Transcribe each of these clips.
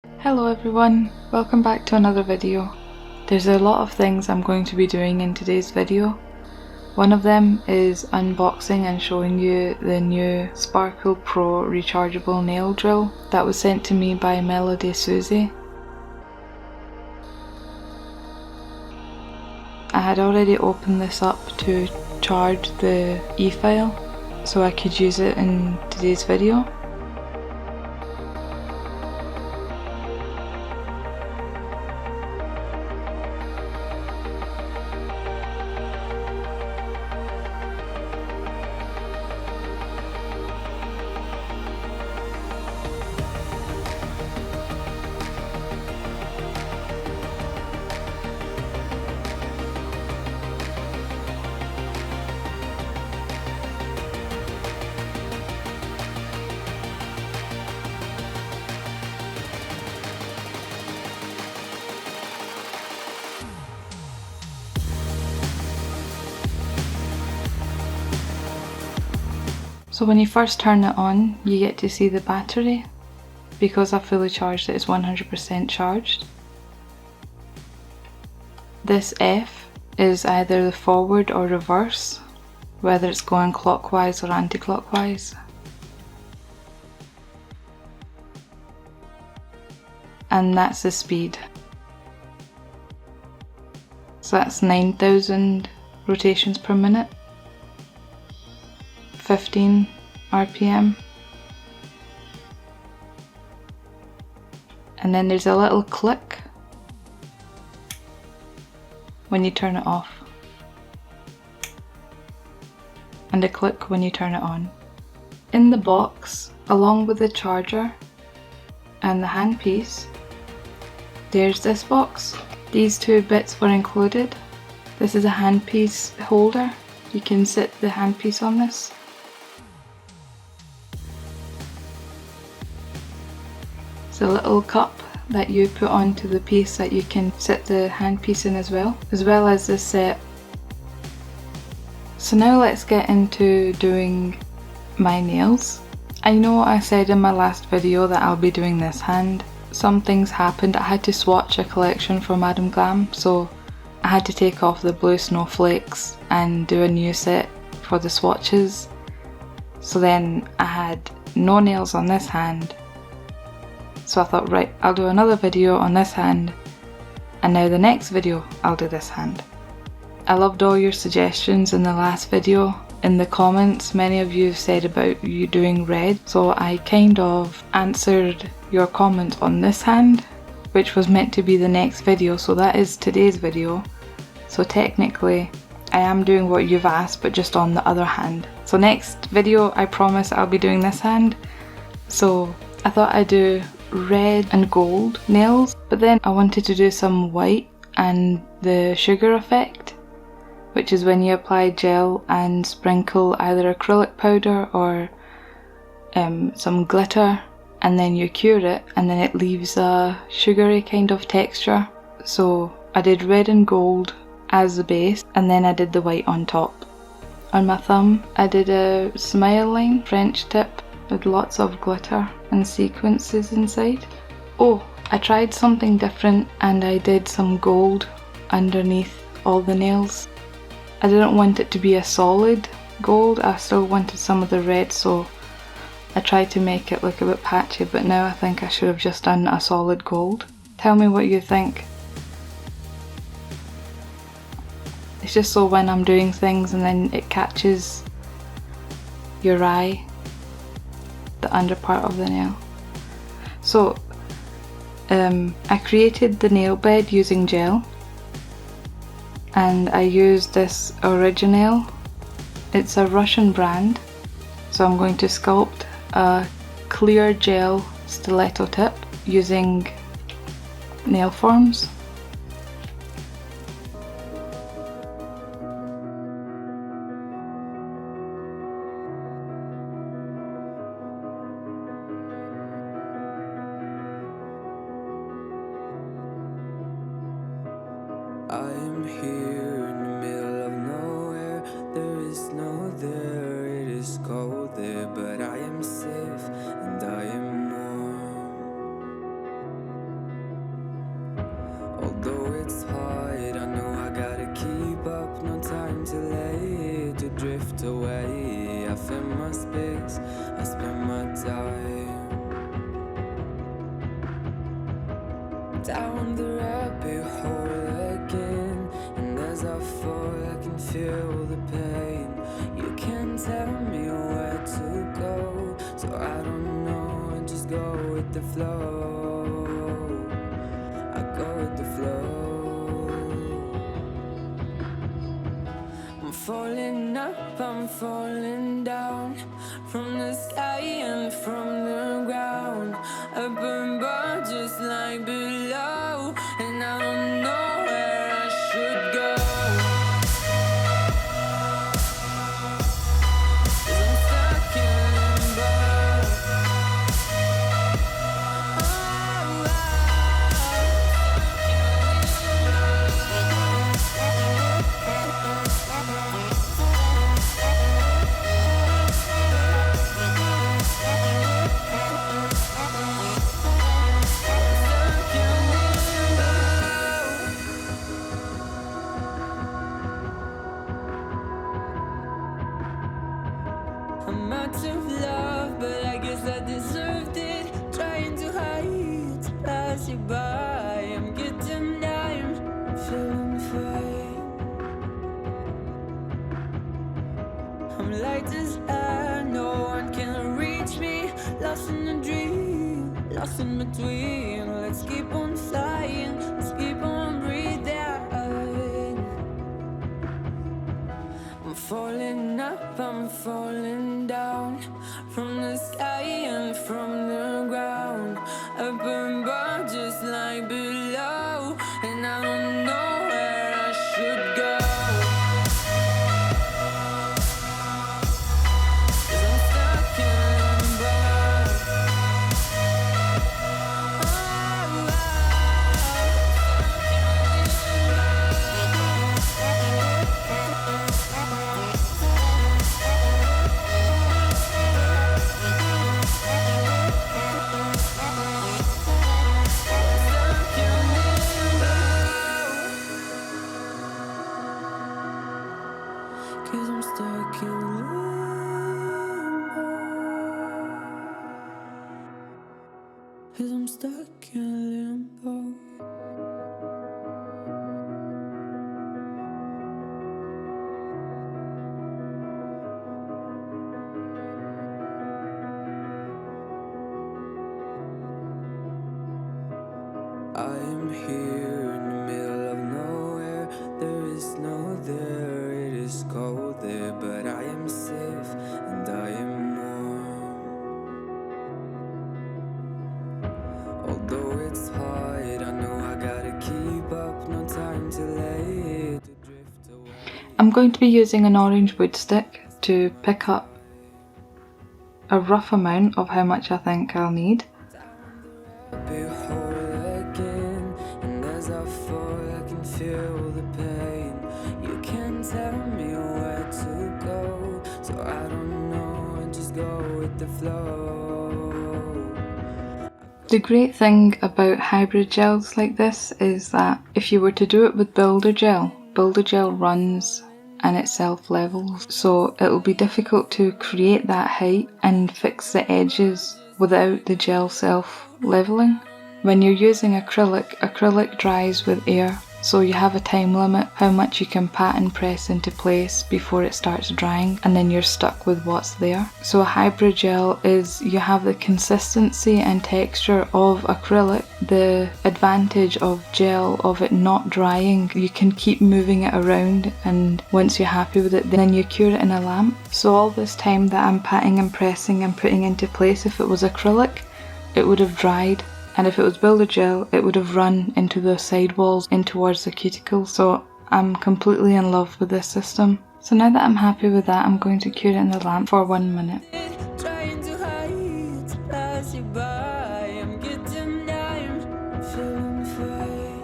Hello everyone, welcome back to another video. There's a lot of things I'm going to be doing in today's video. One of them is unboxing and showing you the new Sparkle Pro rechargeable nail drill that was sent to me by Melody Susie. I had already opened this up to charge the e-file so I could use it in today's video. So when you first turn it on, you get to see the battery. Because I've fully charged it, it's 100% charged. This F is either the forward or reverse, whether it's going clockwise or anti-clockwise. And that's the speed. So that's 9,000 rotations per minute. 15 RPM. And then there's a little click when you turn it off, and a click when you turn it on. In the box, along with the charger and the handpiece, there's this box. These two bits were included. This is a handpiece holder. You can sit the handpiece on this. It's a little cup that you put onto the piece that you can sit the handpiece in as well as this set. So now let's get into doing my nails. I know I said in my last video that I'll be doing this hand. Some things happened. I had to swatch a collection from Madam Glam, so I had to take off the blue snowflakes and do a new set for the swatches. So then I had no nails on this hand. So I thought, right, I'll do another video on this hand, and now the next video I'll do this hand. I loved all your suggestions in the last video. In the comments, many of you said about you doing red, so I kind of answered your comment on this hand, which was meant to be the next video, so that is today's video. So technically I am doing what you've asked, but just on the other hand. So next video I promise I'll be doing this hand. So I thought I'd do red and gold nails, but then I wanted to do some white and the sugar effect, which is when you apply gel and sprinkle either acrylic powder or some glitter, and then you cure it, and then it leaves a sugary kind of texture. So I did red and gold as the base, and then I did the white on top. On my thumb I did a smile line French tip with lots of glitter and sequences inside. Oh, I tried something different and I did some gold underneath all the nails. I didn't want it to be a solid gold, I still wanted some of the red, so I tried to make it look a bit patchy, but now I think I should have just done a solid gold. Tell me what you think. It's just so when I'm doing things and then it catches your eye, the under part of the nail. So I created the nail bed using gel, and I used this Original. It's a Russian brand. So I'm going to sculpt a clear gel stiletto tip using nail forms. I am here in the middle of nowhere. There is no there, it is cold there, but I am safe and I am warm. place I spend my time. Down the rabbit hole again, and as I fall I can feel the pain. You can't tell me where to go, so I don't know, I just go with the flow. I go with the flow. I'm falling up, I'm falling down, from the sky and from the ground. Up above just like below, and I don't know where I should go. 'Cause I'm stuck in limbo. I'm out of love, but I guess I deserved it. Trying to hide, to pass you by. I'm getting down, feeling fine. I'm light as air, no one can reach me. Lost in a dream, lost in between. Let's keep on flying, let's keep on breathing. I'm falling up, I'm falling down, from the sky and from the ground. Up above just like below, and I don't know where I should go. 'Cause I'm stuck in limbo. Cause I'm stuck in limbo. Cause I'm stuck in limbo. I am here in the middle of nowhere. There is no there, it is cold there, but I am safe and I am warm. Although it's hard, I know I gotta keep up, no time to let it drift away. I'm going to be using an orange wood stick to pick up a rough amount of how much I think I'll need. Rabbit hole again, and as I fall I can feel the pain. You can't tell me where to go, so I don't know, I just go with the flow. The great thing about hybrid gels like this is that if you were to do it with Builder Gel runs and it self-levels, so it'll be difficult to create that height and fix the edges without the gel self-leveling. When you're using acrylic dries with air, so you have a time limit how much you can pat and press into place before it starts drying, and then you're stuck with what's there. So a hybrid gel is you have the consistency and texture of acrylic. The advantage of gel, of it not drying, you can keep moving it around, and once you're happy with it, then you cure it in a lamp. So all this time that I'm patting and pressing and putting into place, if it was acrylic, it would have dried. And if it was Builder Gel, it would have run into the sidewalls, in towards the cuticle. So I'm completely in love with this system. So now that I'm happy with that, I'm going to cure it in the lamp for 1 minute. Trying to hide, to pass you by. I'm getting down, feeling fine.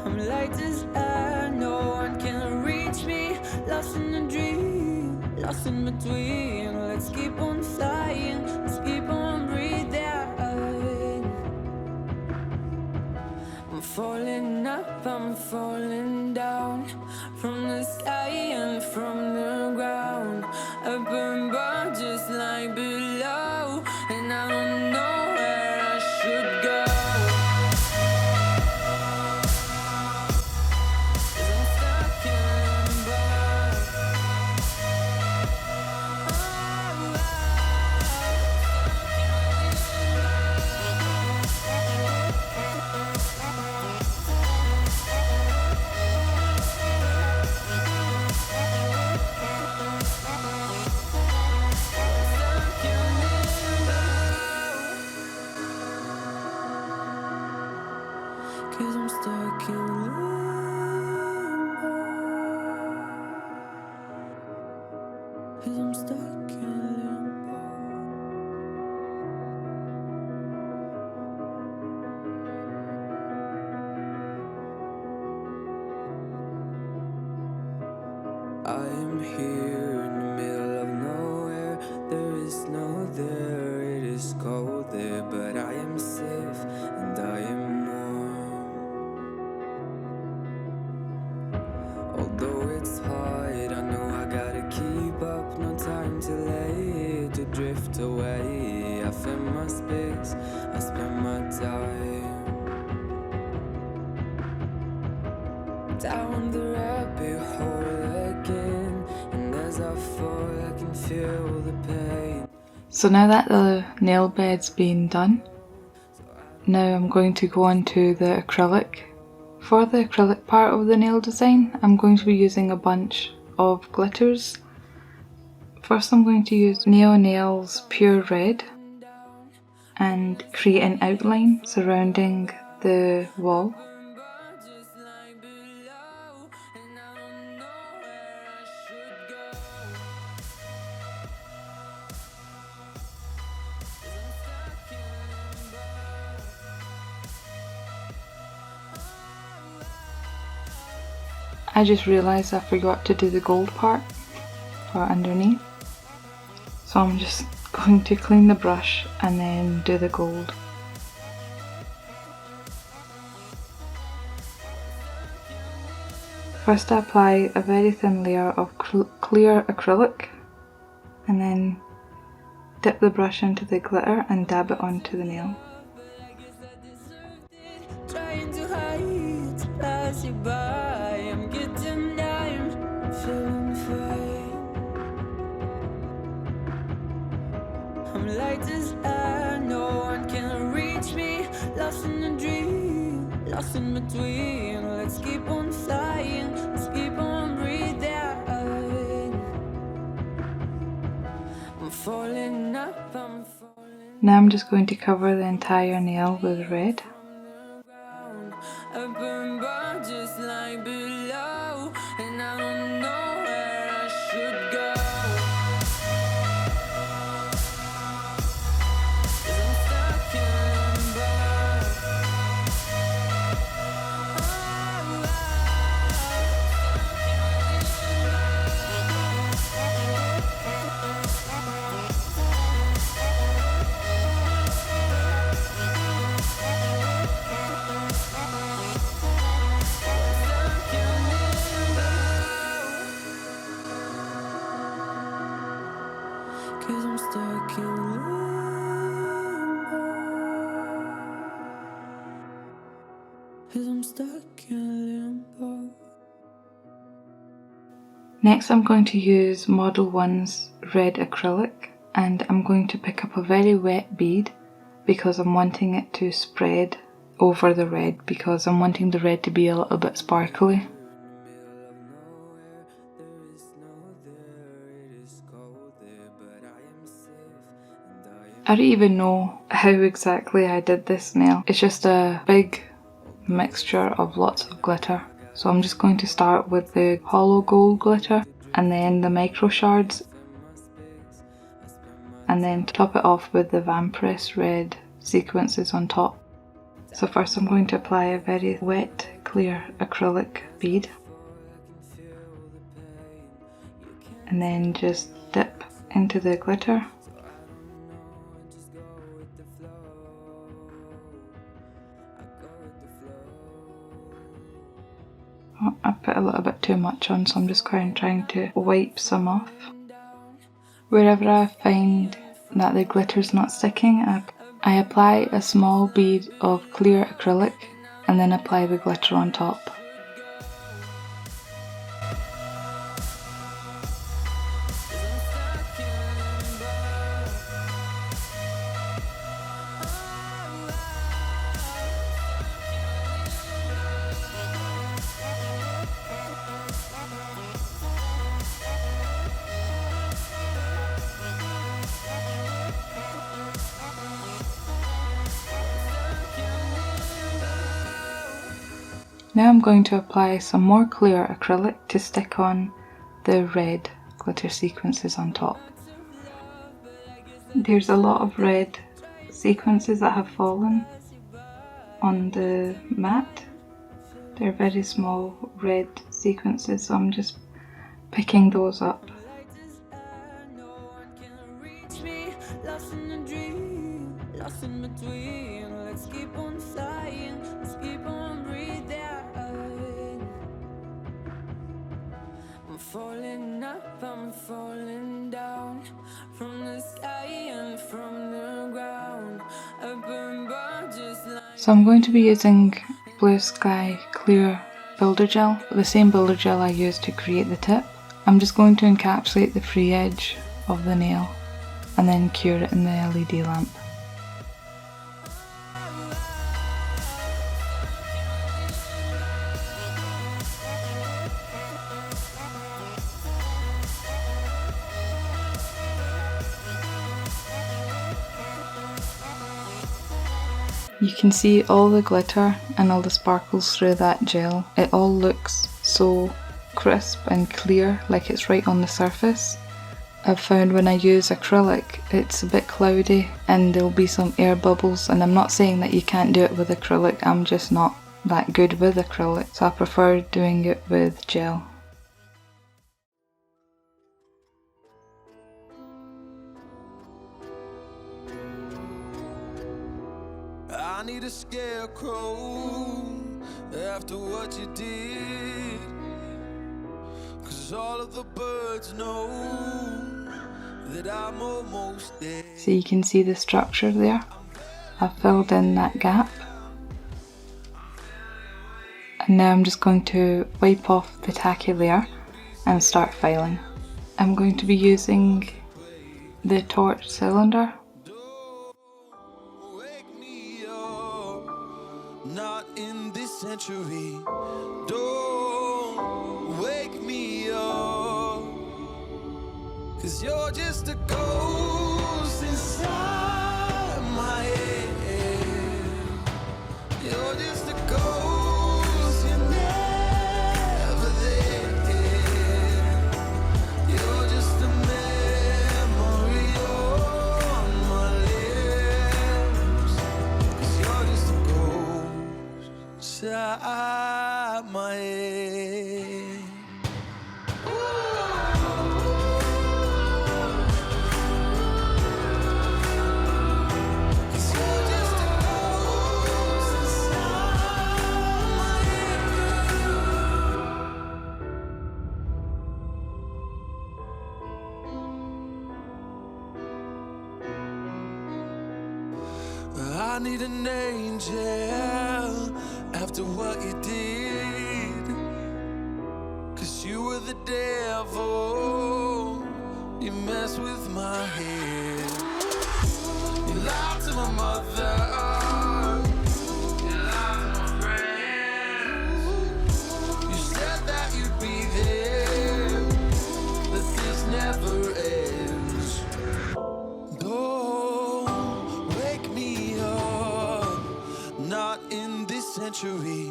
I'm light as air, no one can reach me. Lost in a dream, lost in between. Let's keep on flying, let's keep on breathing. I'm falling up, I'm falling down, from the sky and from the ground. 'cause I'm stuck in limbo. 'Cause I'm stuck in limbo. I am here in the middle of nowhere. There is no there, it is cold there, but I am safe and I am warm. Although it's hard, I know I gotta keep up. No time to lay, to drift away. I find my space, I spend my time down the rabbit hole again, and as I fall I can feel the pain. So now that the nail bed's been done, now I'm going to go on to the acrylic. For the acrylic part of the nail design, I'm going to be using a bunch of glitters. First I'm going to use Neo Nails Pure Red and create an outline surrounding the wall. I just realised I forgot to do the gold part for underneath, so I'm just going to clean the brush and then do the gold. First I apply a very thin layer of clear acrylic and then dip the brush into the glitter and dab it onto the nail. Trying to hide, to pass you by. I'm getting down, feeling fine. I'm light as air, no one can reach me. Lost in a dream, lost in between. Let's keep on flying, let's keep on breathing. I'm falling up, I'm falling. Now I'm just going to cover the entire nail with red. Up and down, just like below, and I don't know where I should go. 'Cause I'm stuck in limbo. Cause I'm stuck in limbo. 'Cause I'm stuck in limbo. Next I'm going to use Model 1's Red Acrylic, and I'm going to pick up a very wet bead because I'm wanting it to spread over the red, because I'm wanting the red to be a little bit sparkly. I don't even know how exactly I did this nail. It's just a big mixture of lots of glitter. So I'm just going to start with the hollow gold glitter and then the micro shards, and then top it off with the Vampress red sequences on top. So first I'm going to apply a very wet clear acrylic bead and then just dip into the glitter. Oh, I put a little bit too much on, so I'm just trying to wipe some off. Wherever I find that the glitter's not sticking, I apply a small bead of clear acrylic and then apply the glitter on top. Now I'm going to apply some more clear acrylic to stick on the red glitter sequences on top. There's a lot of red sequences that have fallen on the mat. They're very small red sequences, so I'm just picking those up. Falling up, I'm falling down from the sky and from the ground. I burn just like. So I'm going to be using Blue Sky Clear Builder Gel, the same builder gel I used to create the tip. I'm just going to encapsulate the free edge of the nail and then cure it in the LED lamp. You can see all the glitter and all the sparkles through that gel. It all looks so crisp and clear, like it's right on the surface. I've found when I use acrylic it's a bit cloudy and there'll be some air bubbles, and I'm not saying that you can't do it with acrylic, I'm just not that good with acrylic, so I prefer doing it with gel. I need a scarecrow after what you did, 'cause all of the birds know that I'm almost dead. So you can see the structure there. I've filled in that gap. And now I'm just going to wipe off the tacky layer and start filing. I'm going to be using the torch cylinder. Not in this century. Don't wake me up, 'cause you're just a ghost inside my head. You're just a ghost, you're never there. You're just a memory on my lips, 'cause you're just a ghost inside my head. I need an angel after what you did, 'cause you were the devil, you messed with my head. You lied to my mother, you lied to my friends. You said that you'd be there, but this never ends. Don't wake me up, not in this century.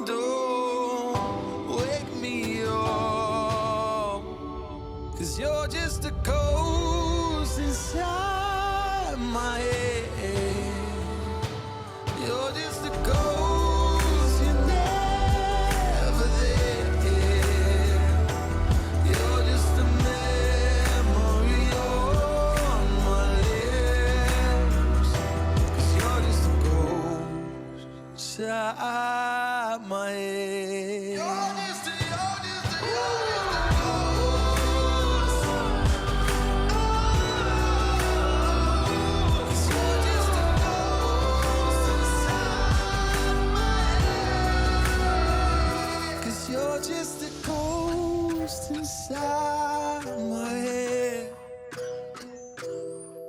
Don't wake me up, 'cause you're just a ghost inside my head. You're just a ghost, you're never there. You're just a memory on my lips, 'cause you're just a ghost inside my head. You're just a ghost. You're just a ghost inside my head.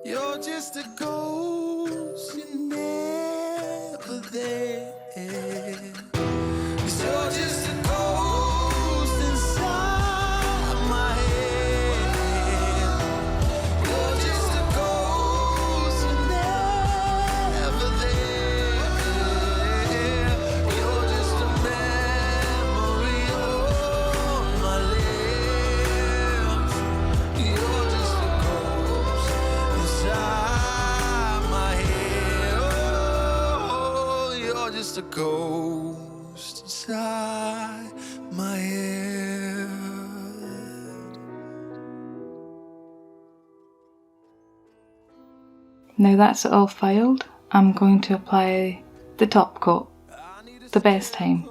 You're just a ghost, you're never there. 'Cause you're just a ghost inside my head. You're just a ghost, you're never there. You're just a man. just a ghost inside my head. Now that's it all filed, I'm going to apply the top coat, the best time.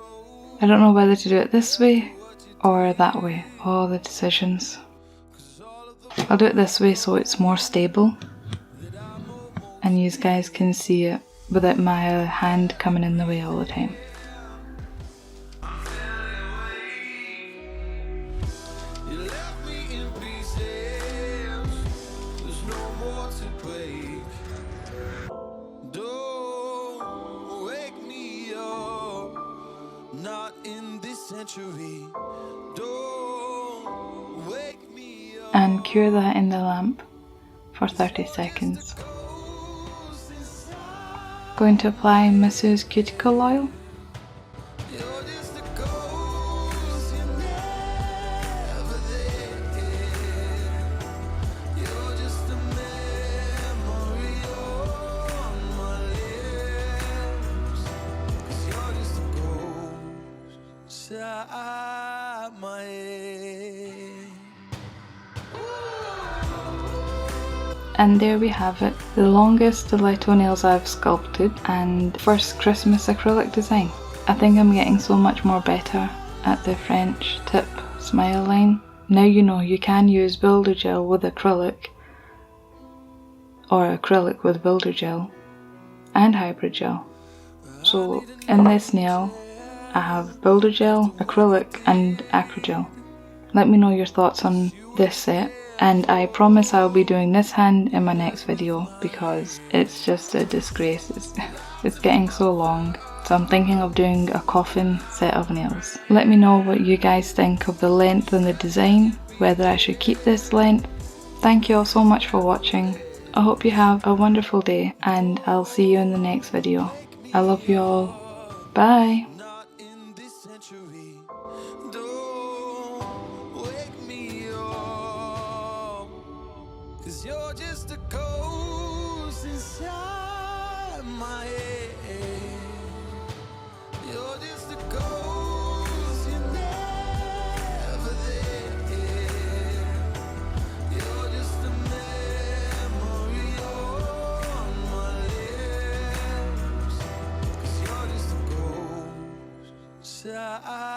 I don't know whether to do it this way or that way, all the decisions. I'll do it this way so it's more stable and you guys can see it without my hand coming in the way all the time. And cure that in the lamp for 30 seconds. Going to apply Mrs. Cuticle Oil. And there we have it, the longest stiletto nails I've sculpted and first Christmas acrylic design. I think I'm getting so much more better at the French tip smile line. Now you know you can use builder gel with acrylic or acrylic with builder gel and hybrid gel. So in this nail I have builder gel, acrylic and acrygel. Let me know your thoughts on this set. And I promise I'll be doing this hand in my next video because it's just a disgrace. It's getting so long. So I'm thinking of doing a coffin set of nails. Let me know what you guys think of the length and the design, whether I should keep this length. Thank you all so much for watching. I hope you have a wonderful day and I'll see you in the next video. I love you all. Bye. You're just a ghost inside my head. You're just a ghost, you're never there. You're just a memory on my lips. 'Cause you're just a ghost inside